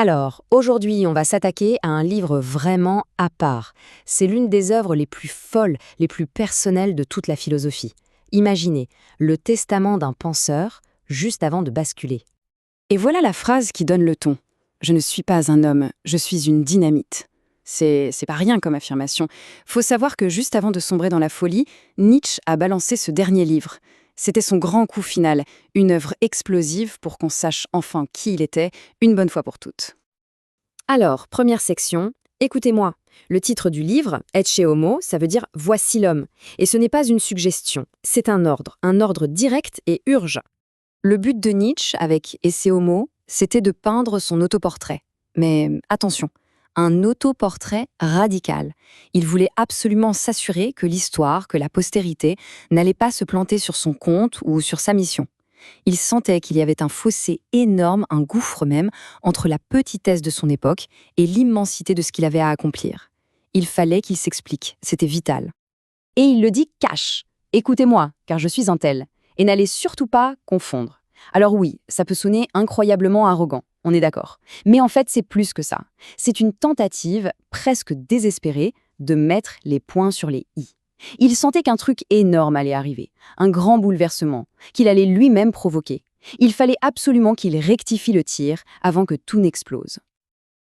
Alors, aujourd'hui, on va s'attaquer à un livre vraiment à part. C'est l'une des œuvres les plus folles, les plus personnelles de toute la philosophie. Imaginez, le testament d'un penseur, juste avant de basculer. Et voilà la phrase qui donne le ton. Je ne suis pas un homme, je suis une dynamite. C'est pas rien comme affirmation. Faut savoir que juste avant de sombrer dans la folie, Nietzsche a balancé ce dernier livre. C'était son grand coup final, une œuvre explosive pour qu'on sache enfin qui il était, une bonne fois pour toutes. Alors, première section, écoutez-moi. Le titre du livre, Ecce Homo, ça veut dire Voici l'homme. Et ce n'est pas une suggestion, c'est un ordre direct et urgent. Le but de Nietzsche avec Ecce Homo, c'était de peindre son autoportrait. Mais attention, un autoportrait radical. Il voulait absolument s'assurer que l'histoire, que la postérité, n'allait pas se planter sur son compte ou sur sa mission. Il sentait qu'il y avait un fossé énorme, un gouffre même, entre la petitesse de son époque et l'immensité de ce qu'il avait à accomplir. Il fallait qu'il s'explique, c'était vital. Et il le dit cash. Écoutez-moi, car je suis un tel. Et n'allez surtout pas confondre. Alors oui, ça peut sonner incroyablement arrogant, on est d'accord. Mais en fait, c'est plus que ça. C'est une tentative, presque désespérée, de mettre les points sur les i. Il sentait qu'un truc énorme allait arriver, un grand bouleversement, qu'il allait lui-même provoquer. Il fallait absolument qu'il rectifie le tir avant que tout n'explose.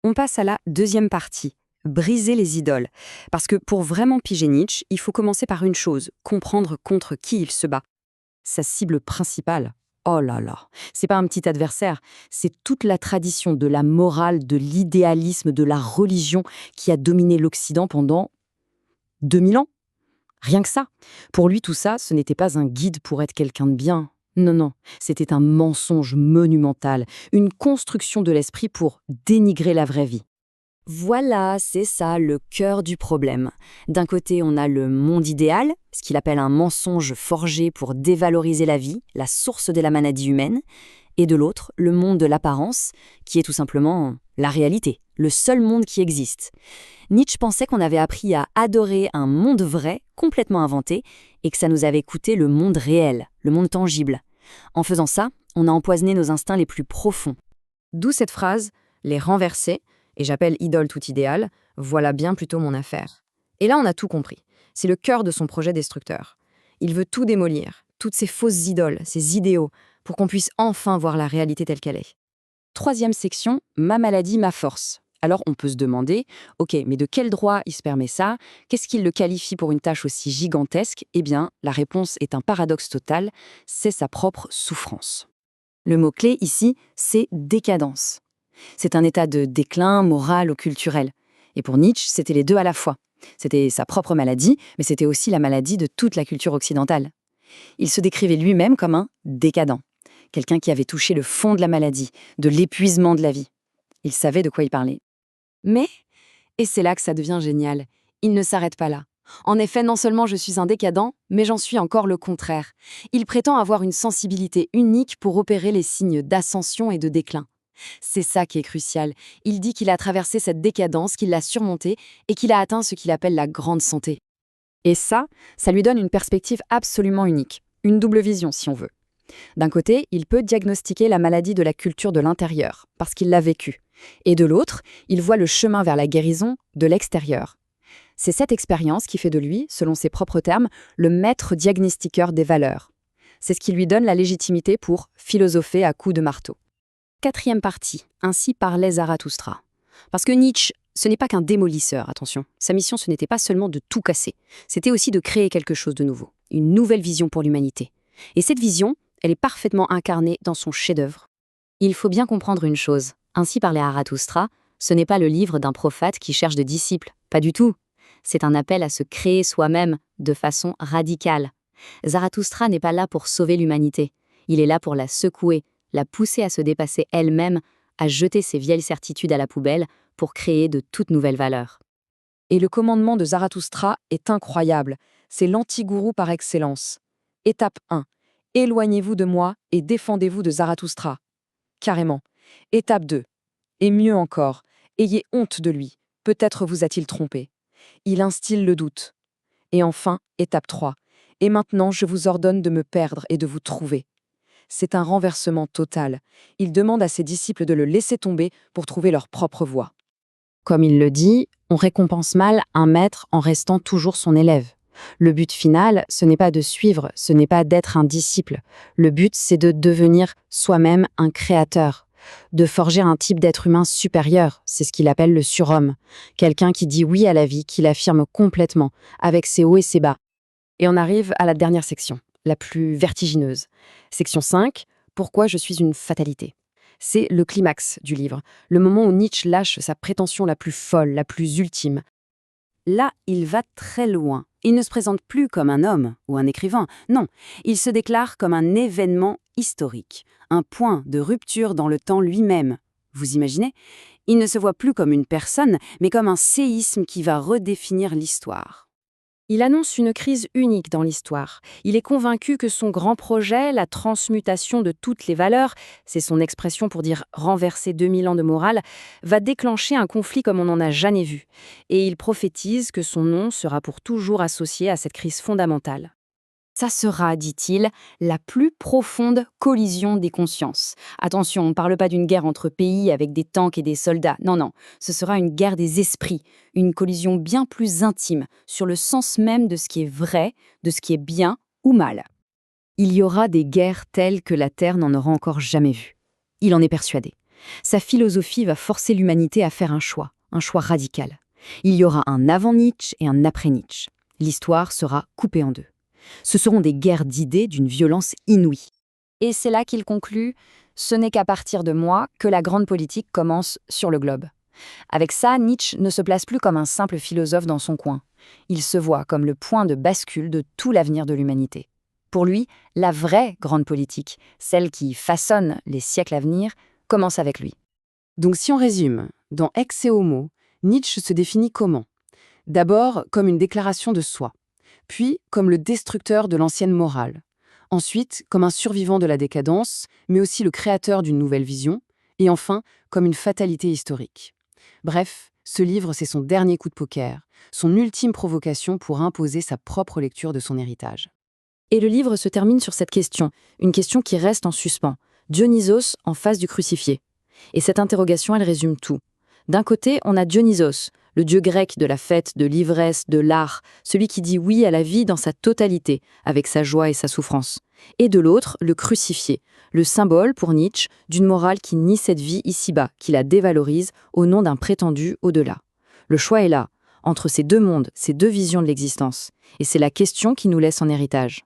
On passe à la deuxième partie. Briser les idoles. Parce que pour vraiment piger Nietzsche, il faut commencer par une chose, comprendre contre qui il se bat. Sa cible principale. Oh là là, c'est pas un petit adversaire, c'est toute la tradition de la morale, de l'idéalisme, de la religion qui a dominé l'Occident pendant 2000 ans. Rien que ça. Pour lui, tout ça, ce n'était pas un guide pour être quelqu'un de bien. Non, non, c'était un mensonge monumental, une construction de l'esprit pour dénigrer la vraie vie. Voilà, c'est ça le cœur du problème. D'un côté, on a le monde idéal, ce qu'il appelle un mensonge forgé pour dévaloriser la vie, la source de la maladie humaine, et de l'autre, le monde de l'apparence, qui est tout simplement la réalité, le seul monde qui existe. Nietzsche pensait qu'on avait appris à adorer un monde vrai, complètement inventé, et que ça nous avait coûté le monde réel, le monde tangible. En faisant ça, on a empoisonné nos instincts les plus profonds. D'où cette phrase, les renverser, et j'appelle idole tout idéal, voilà bien plutôt mon affaire. Et là, on a tout compris. C'est le cœur de son projet destructeur. Il veut tout démolir, toutes ces fausses idoles, ces idéaux, pour qu'on puisse enfin voir la réalité telle qu'elle est. Troisième section, ma maladie, ma force. Alors on peut se demander, ok, mais de quel droit il se permet ça? Qu'est-ce qui le qualifie pour une tâche aussi gigantesque? Eh bien, la réponse est un paradoxe total, c'est sa propre souffrance. Le mot-clé ici, c'est décadence. C'est un état de déclin moral ou culturel. Et pour Nietzsche, c'était les deux à la fois. C'était sa propre maladie, mais c'était aussi la maladie de toute la culture occidentale. Il se décrivait lui-même comme un décadent, quelqu'un qui avait touché le fond de la maladie, de l'épuisement de la vie. Il savait de quoi il parlait. Mais, et c'est là que ça devient génial, il ne s'arrête pas là. En effet, non seulement je suis un décadent, mais j'en suis encore le contraire. Il prétend avoir une sensibilité unique pour opérer les signes d'ascension et de déclin. C'est ça qui est crucial. Il dit qu'il a traversé cette décadence, qu'il l'a surmontée et qu'il a atteint ce qu'il appelle la grande santé. Et ça lui donne une perspective absolument unique, une double vision si on veut. D'un côté, il peut diagnostiquer la maladie de la culture de l'intérieur, parce qu'il l'a vécue. Et de l'autre, il voit le chemin vers la guérison de l'extérieur. C'est cette expérience qui fait de lui, selon ses propres termes, le maître diagnostiqueur des valeurs. C'est ce qui lui donne la légitimité pour philosopher à coups de marteau. Quatrième partie, ainsi parlait Zarathustra. Parce que Nietzsche, ce n'est pas qu'un démolisseur, attention. Sa mission, ce n'était pas seulement de tout casser. C'était aussi de créer quelque chose de nouveau, une nouvelle vision pour l'humanité. Et cette vision, elle est parfaitement incarnée dans son chef-d'œuvre. Il faut bien comprendre une chose. Ainsi parlait Zarathustra, ce n'est pas le livre d'un prophète qui cherche de disciples. Pas du tout. C'est un appel à se créer soi-même de façon radicale. Zarathustra n'est pas là pour sauver l'humanité. Il est là pour la secouer, la pousser à se dépasser elle-même, à jeter ses vieilles certitudes à la poubelle pour créer de toutes nouvelles valeurs. Et le commandement de Zarathustra est incroyable. C'est l'anti-gourou par excellence. Étape 1. Éloignez-vous de moi et défendez-vous de Zarathustra. Carrément. Étape 2. Et mieux encore, ayez honte de lui. Peut-être vous a-t-il trompé. Il instille le doute. Et enfin, étape 3. Et maintenant, je vous ordonne de me perdre et de vous trouver. C'est un renversement total. Il demande à ses disciples de le laisser tomber pour trouver leur propre voie. Comme il le dit, on récompense mal un maître en restant toujours son élève. Le but final, ce n'est pas de suivre, ce n'est pas d'être un disciple. Le but, c'est de devenir soi-même un créateur, de forger un type d'être humain supérieur, c'est ce qu'il appelle le surhomme. Quelqu'un qui dit oui à la vie, qui l'affirme complètement, avec ses hauts et ses bas. Et on arrive à la dernière section, la plus vertigineuse. Section 5, pourquoi je suis une fatalité. C'est le climax du livre, le moment où Nietzsche lâche sa prétention la plus folle, la plus ultime. Là, il va très loin. Il ne se présente plus comme un homme ou un écrivain, non, il se déclare comme un événement historique, un point de rupture dans le temps lui-même. Vous imaginez? Il ne se voit plus comme une personne, mais comme un séisme qui va redéfinir l'histoire. Il annonce une crise unique dans l'histoire. Il est convaincu que son grand projet, la transmutation de toutes les valeurs, c'est son expression pour dire renverser 2000 ans de morale, va déclencher un conflit comme on n'en a jamais vu. Et il prophétise que son nom sera pour toujours associé à cette crise fondamentale. Ça sera, dit-il, la plus profonde collision des consciences. Attention, on ne parle pas d'une guerre entre pays avec des tanks et des soldats. Non, non, ce sera une guerre des esprits, une collision bien plus intime sur le sens même de ce qui est vrai, de ce qui est bien ou mal. Il y aura des guerres telles que la Terre n'en aura encore jamais vues. Il en est persuadé. Sa philosophie va forcer l'humanité à faire un choix radical. Il y aura un avant Nietzsche et un après Nietzsche. L'histoire sera coupée en deux. Ce seront des guerres d'idées d'une violence inouïe. Et c'est là qu'il conclut « Ce n'est qu'à partir de moi que la grande politique commence sur le globe ». Avec ça, Nietzsche ne se place plus comme un simple philosophe dans son coin. Il se voit comme le point de bascule de tout l'avenir de l'humanité. Pour lui, la vraie grande politique, celle qui façonne les siècles à venir, commence avec lui. Donc si on résume, dans Ecce Homo, Nietzsche se définit comment? D'abord comme une déclaration de soi, puis comme le destructeur de l'ancienne morale, ensuite comme un survivant de la décadence, mais aussi le créateur d'une nouvelle vision, et enfin comme une fatalité historique. Bref, ce livre, c'est son dernier coup de poker, son ultime provocation pour imposer sa propre lecture de son héritage. Et le livre se termine sur cette question, une question qui reste en suspens. Dionysos en face du crucifié. Et cette interrogation, elle résume tout. D'un côté, on a Dionysos, le dieu grec de la fête, de l'ivresse, de l'art, celui qui dit oui à la vie dans sa totalité, avec sa joie et sa souffrance. Et de l'autre, le crucifié, le symbole, pour Nietzsche, d'une morale qui nie cette vie ici-bas, qui la dévalorise au nom d'un prétendu au-delà. Le choix est là, entre ces deux mondes, ces deux visions de l'existence. Et c'est la question qui nous laisse en héritage.